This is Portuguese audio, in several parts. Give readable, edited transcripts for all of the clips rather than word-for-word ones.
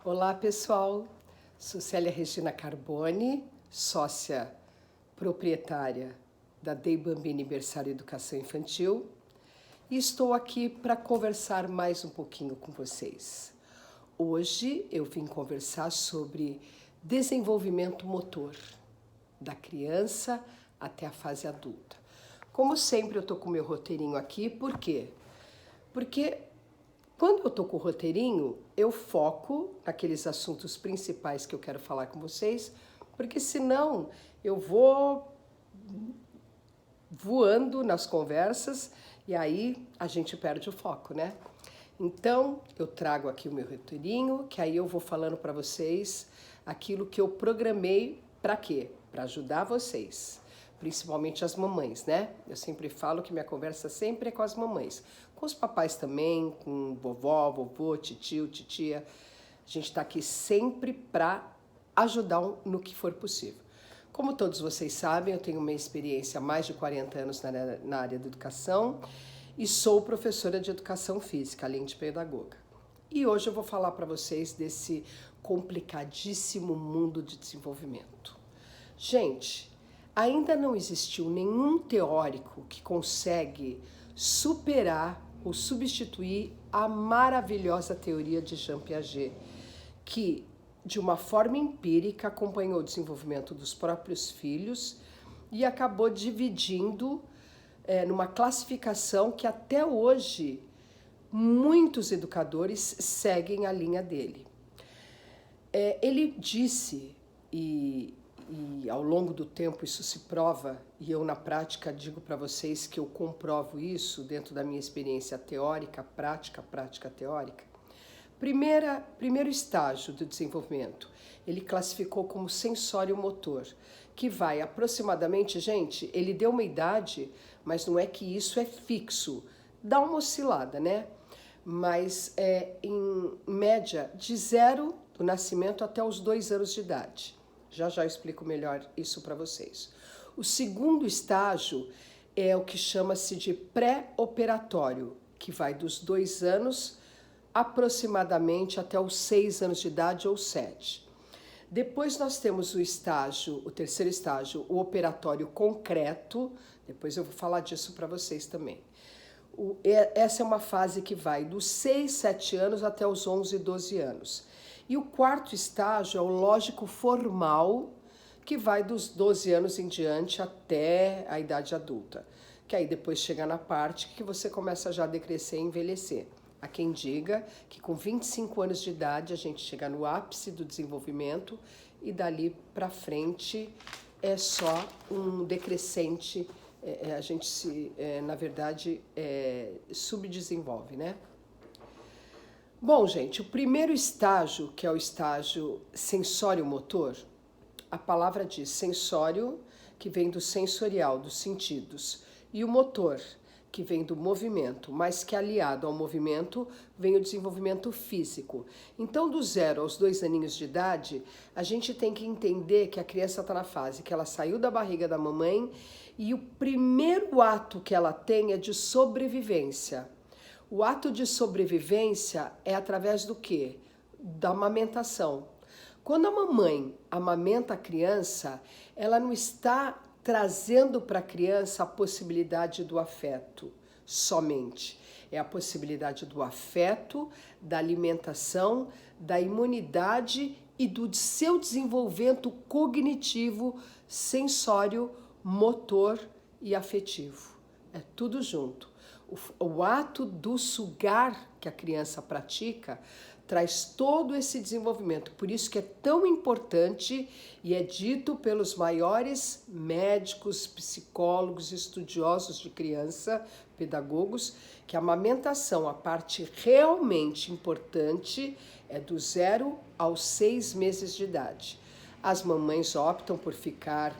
Olá, pessoal. Sou Célia Regina Carboni, sócia proprietária da Dei Bambini Berçário Educação Infantil, e estou aqui para conversar mais um pouquinho com vocês. Hoje eu vim conversar sobre desenvolvimento motor, da criança até a fase adulta. Como sempre, eu estou com o meu roteirinho aqui, por quê? Porque quando eu estou com o roteirinho, eu foco naqueles assuntos principais que eu quero falar com vocês, porque senão eu vou voando nas conversas e aí a gente perde o foco, né? Então, eu trago aqui o meu roteirinho, que aí eu vou falando para vocês aquilo que eu programei para quê? Para ajudar vocês, principalmente as mamães, né? Eu sempre falo que minha conversa sempre é com as mamães, com os papais também, com vovó, vovô, titio, titia. A gente está aqui sempre para ajudar no que for possível. Como todos vocês sabem, eu tenho uma experiência há mais de 40 anos na área da educação e sou professora de educação física, além de pedagoga. E hoje eu vou falar para vocês desse complicadíssimo mundo de desenvolvimento. Gente, ainda não existiu nenhum teórico que consegue superar ou substituir a maravilhosa teoria de Jean Piaget, que de uma forma empírica acompanhou o desenvolvimento dos próprios filhos e acabou dividindo numa classificação que até hoje muitos educadores seguem a linha dele. Ele disse, e ao longo do tempo isso se prova, e eu na prática digo para vocês que eu comprovo isso dentro da minha experiência teórica, prática teórica. Primeiro estágio do desenvolvimento, ele classificou como sensório-motor, que vai aproximadamente, gente, ele deu uma idade, mas não é que isso é fixo, dá uma oscilada, né? Mas é em média de 0 do nascimento até os 2 anos de idade. Já eu explico melhor isso para vocês. O segundo estágio é o que chama-se de pré-operatório, que vai dos 2 anos aproximadamente até os 6 anos de idade ou 7. Depois nós temos o terceiro estágio, o operatório concreto. Depois eu vou falar disso para vocês também. Essa é uma fase que vai dos 6, 7 anos até os 11, 12 anos. E o quarto estágio é o lógico formal, que vai dos 12 anos em diante até a idade adulta. Que aí depois chega na parte que você começa já a decrescer e envelhecer. Há quem diga que com 25 anos de idade a gente chega no ápice do desenvolvimento e dali para frente é só um decrescente, a gente na verdade, subdesenvolve, né? Bom, gente, o primeiro estágio, que é o estágio sensório-motor, a palavra diz sensório, que vem do sensorial, dos sentidos, e o motor, que vem do movimento, mas que aliado ao movimento vem o desenvolvimento físico. Então, do 0 aos 2 aninhos de idade, a gente tem que entender que a criança está na fase que ela saiu da barriga da mamãe e o primeiro ato que ela tem é de sobrevivência. O ato de sobrevivência é através do quê? Da amamentação. Quando a mamãe amamenta a criança, ela não está trazendo para a criança a possibilidade do afeto somente. É a possibilidade do afeto, da alimentação, da imunidade e do seu desenvolvimento cognitivo, sensório, motor e afetivo. É tudo junto. O ato do sugar que a criança pratica traz todo esse desenvolvimento. Por isso que é tão importante e é dito pelos maiores médicos, psicólogos, estudiosos de criança, pedagogos, que a amamentação, a parte realmente importante, é do 0 aos 6 meses de idade. As mamães optam por ficar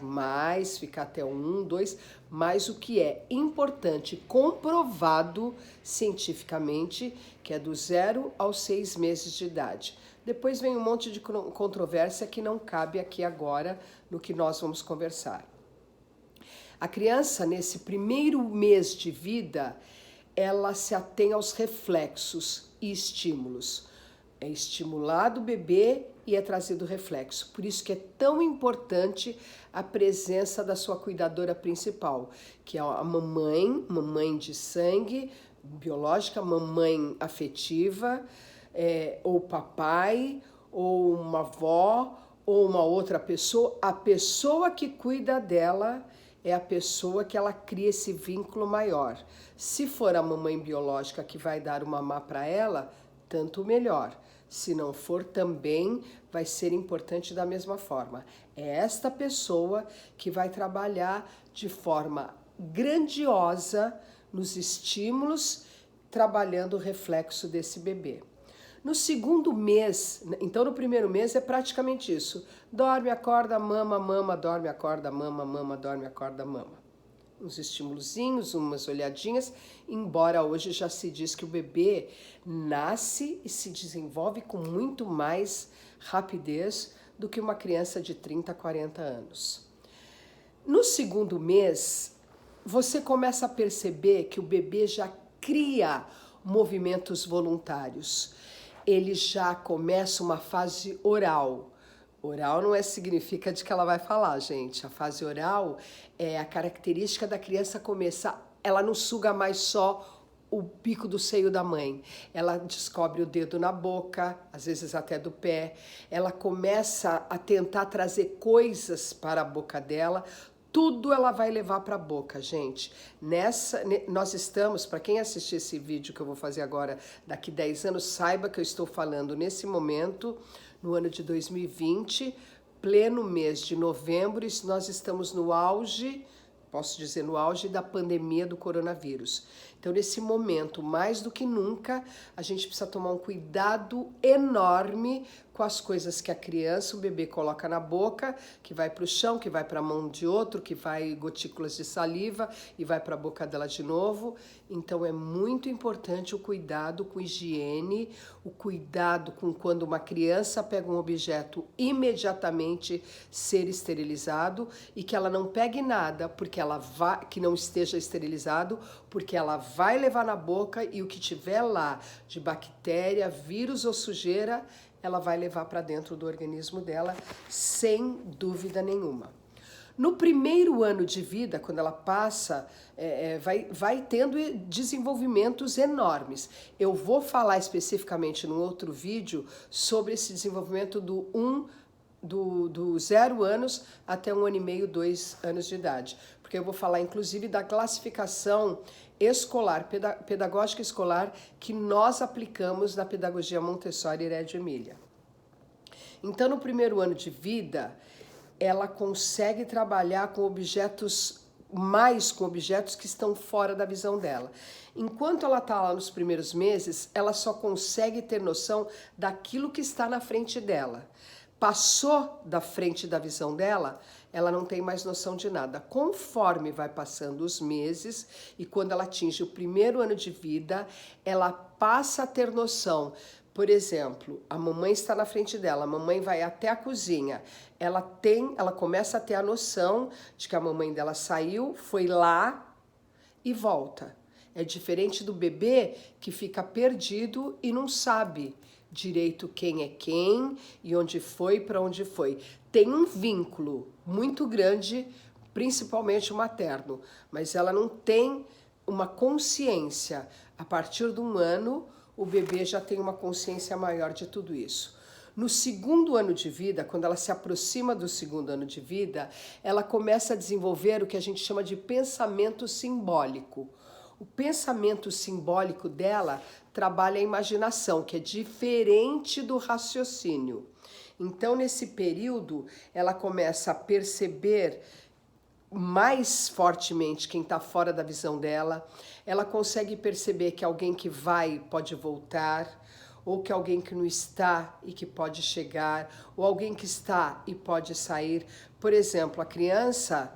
até 1, 2, mas o que é importante, comprovado cientificamente, que é do 0 aos 6 meses de idade. Depois vem um monte de controvérsia que não cabe aqui agora no que nós vamos conversar. A criança, nesse primeiro mês de vida, ela se atém aos reflexos e estímulos. É estimulado o bebê e é trazido o reflexo. Por isso que é tão importante a presença da sua cuidadora principal, que é a mamãe de sangue, biológica, mamãe afetiva, ou papai, ou uma avó, ou uma outra pessoa. A pessoa que cuida dela é a pessoa que ela cria esse vínculo maior. Se for a mamãe biológica que vai dar o mamá para ela, tanto melhor. Se não for, também vai ser importante da mesma forma. É esta pessoa que vai trabalhar de forma grandiosa nos estímulos, trabalhando o reflexo desse bebê. No segundo mês, então no primeiro mês é praticamente isso. Dorme, acorda, mama, mama, dorme, acorda, mama, mama, dorme, acorda, mama. Uns estimulozinhos, umas olhadinhas, embora hoje já se diz que o bebê nasce e se desenvolve com muito mais rapidez do que uma criança de 30, 40 anos. No segundo mês, você começa a perceber que o bebê já cria movimentos voluntários. Ele já começa uma fase oral. Oral não significa de que ela vai falar, gente. A fase oral é a característica da criança começar. Ela não suga mais só o bico do seio da mãe. Ela descobre o dedo na boca, às vezes até do pé. Ela começa a tentar trazer coisas para a boca dela. Tudo ela vai levar para a boca, gente. Nós estamos, para quem assistir esse vídeo que eu vou fazer agora, daqui 10 anos, saiba que eu estou falando nesse momento, no ano de 2020, pleno mês de novembro, e nós estamos no auge, posso dizer, no auge da pandemia do coronavírus. Então, nesse momento, mais do que nunca, a gente precisa tomar um cuidado enorme com as coisas que a criança, o bebê coloca na boca, que vai para o chão, que vai para a mão de outro, que vai gotículas de saliva e vai para a boca dela de novo. Então é muito importante o cuidado com higiene, o cuidado com quando uma criança pega um objeto, imediatamente ser esterilizado e que ela não pegue nada porque ela vai, que não esteja esterilizado, porque ela vai levar na boca e o que tiver lá de bactéria, vírus ou sujeira, ela vai levar para dentro do organismo dela, sem dúvida nenhuma. No primeiro ano de vida, quando ela passa, vai tendo desenvolvimentos enormes. Eu vou falar especificamente num outro vídeo sobre esse desenvolvimento do 0 anos até 1 ano e meio, 2 anos de idade. Porque eu vou falar, inclusive, da classificação escolar, pedagógica escolar, que nós aplicamos na pedagogia Montessori e Reggio Emília. Então, no primeiro ano de vida, ela consegue trabalhar com objetos que estão fora da visão dela. Enquanto ela está lá nos primeiros meses, ela só consegue ter noção daquilo que está na frente dela. Passou da frente da visão dela, ela não tem mais noção de nada. Conforme vai passando os meses e quando ela atinge o primeiro ano de vida, ela passa a ter noção. Por exemplo, a mamãe está na frente dela, a mamãe vai até a cozinha. Ela começa a ter a noção de que a mamãe dela saiu, foi lá e volta. É diferente do bebê que fica perdido e não sabe direito quem é quem e onde foi, para onde foi. Tem um vínculo muito grande, principalmente o materno, mas ela não tem uma consciência. A partir de 1 ano, o bebê já tem uma consciência maior de tudo isso. No segundo ano de vida, quando ela se aproxima do segundo ano de vida, ela começa a desenvolver o que a gente chama de pensamento simbólico. O pensamento simbólico dela trabalha a imaginação, que é diferente do raciocínio. Então, nesse período, ela começa a perceber mais fortemente quem está fora da visão dela. Ela consegue perceber que alguém que vai pode voltar, ou que alguém que não está e que pode chegar, ou alguém que está e pode sair. Por exemplo, a criança,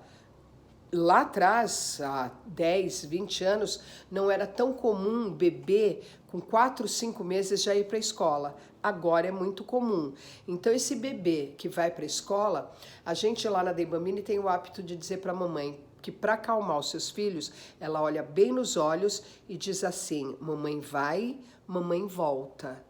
lá atrás, há 10, 20 anos, não era tão comum bebê com 4, 5 meses já ir para a escola. Agora é muito comum. Então, esse bebê que vai para a escola, a gente lá na Debamine tem o hábito de dizer para a mamãe que para acalmar os seus filhos, ela olha bem nos olhos e diz assim: mamãe vai, mamãe volta.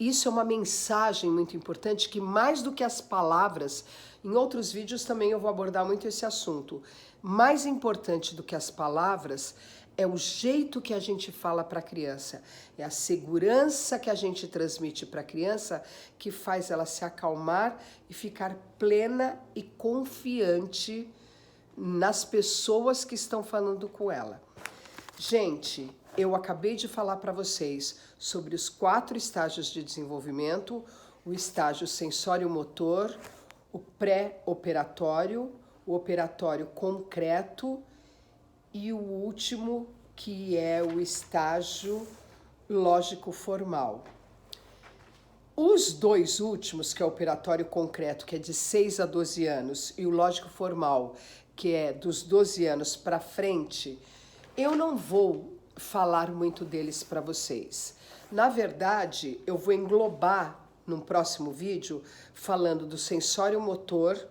Isso é uma mensagem muito importante que, mais do que as palavras, em outros vídeos também eu vou abordar muito esse assunto. Mais importante do que as palavras é o jeito que a gente fala para a criança, é a segurança que a gente transmite para a criança que faz ela se acalmar e ficar plena e confiante nas pessoas que estão falando com ela. Gente, eu acabei de falar para vocês sobre os 4 estágios de desenvolvimento, o estágio sensório-motor, o pré-operatório, o operatório concreto e o último, que é o estágio lógico-formal. Os 2 últimos, que é o operatório concreto, que é de 6 a 12 anos, e o lógico-formal, que é dos 12 anos para frente, eu não vou falar muito deles para vocês. Na verdade, eu vou englobar num próximo vídeo falando do sensório-motor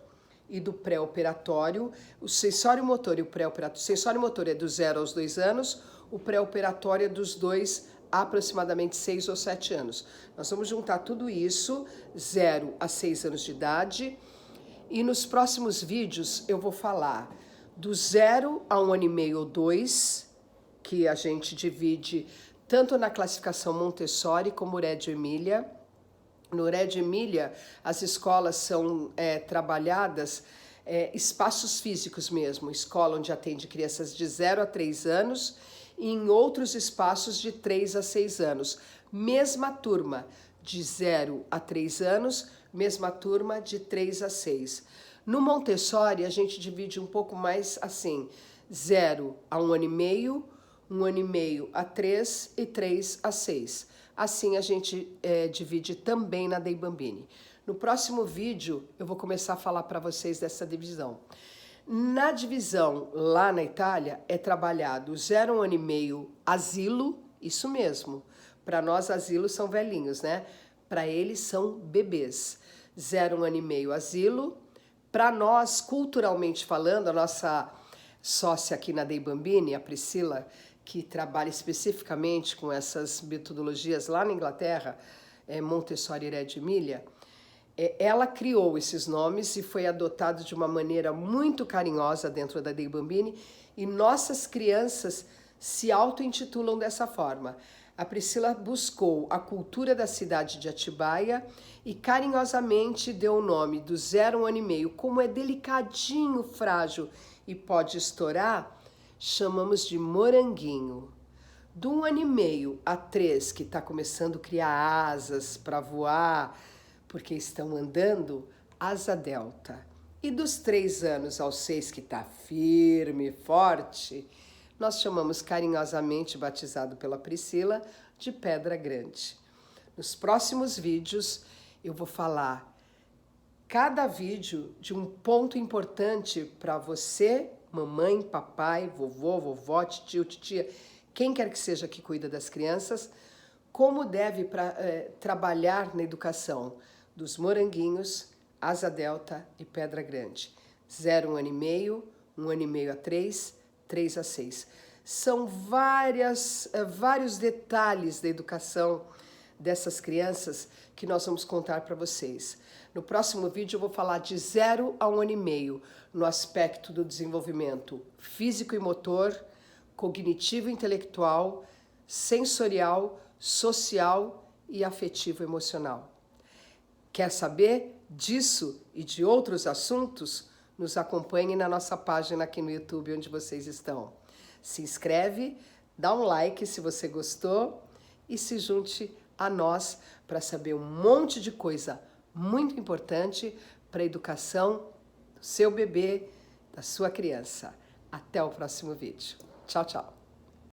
e do pré-operatório. O sensório-motor e o pré-operatório. O sensório-motor é do 0 aos 2 anos, o pré-operatório é dos 2 a aproximadamente 6 ou 7 anos. Nós vamos juntar tudo isso, 0 a 6 anos de idade, e nos próximos vídeos eu vou falar do 0 a 1 ano e meio ou 2, que a gente divide tanto na classificação Montessori como Reggio Emilia. No Reggio Emilia, as escolas são trabalhadas, espaços físicos mesmo, escola onde atende crianças de 0 a 3 anos, e em outros espaços de 3 a 6 anos. Mesma turma de 0 a 3 anos, mesma turma de 3 a 6. No Montessori, a gente divide um pouco mais assim, 0 a 1 ano e meio, 1 ano e meio a 3 e 3 a 6. Assim a gente divide também na Dei Bambini. No próximo vídeo eu vou começar a falar para vocês dessa divisão. Na divisão lá na Itália é trabalhado 0 a 1 ano e meio asilo, isso mesmo. Para nós asilos são velhinhos, né? Para eles são bebês. 0 a 1 ano e meio asilo. Para nós, culturalmente falando, a nossa sócia aqui na Dei Bambini, a Priscila, que trabalha especificamente com essas metodologias lá na Inglaterra, Montessori e Reggio Emilia, ela criou esses nomes e foi adotado de uma maneira muito carinhosa dentro da Dei Bambini, e nossas crianças se auto-intitulam dessa forma. A Priscila buscou a cultura da cidade de Atibaia e carinhosamente deu o nome do 0 a 1 ano e meio. Como é delicadinho, frágil e pode estourar, chamamos de moranguinho. Do 1 ano e meio a 3, que está começando a criar asas para voar, porque estão andando, asa delta. E dos 3 anos aos 6, que está firme e forte, nós chamamos carinhosamente, batizado pela Priscila, de pedra grande. Nos próximos vídeos eu vou falar cada vídeo de um ponto importante para você, mamãe, papai, vovô, vovó, tio, titia, quem quer que seja que cuida das crianças, como deve trabalhar na educação dos moranguinhos, asa delta e pedra grande. 0 a 1 ano e meio, 1 ano e meio a 3, 3 a 6. São vários detalhes da educação dessas crianças que nós vamos contar para vocês. No próximo vídeo eu vou falar de 0 a 1 ano e meio, no aspecto do desenvolvimento físico e motor, cognitivo e intelectual, sensorial, social e afetivo emocional. Quer saber disso e de outros assuntos? Nos acompanhe na nossa página aqui no YouTube, onde vocês estão. Se inscreve, dá um like se você gostou e se junte a nós para saber um monte de coisa muito importante para a educação do seu bebê, da sua criança. Até o próximo vídeo. Tchau, tchau.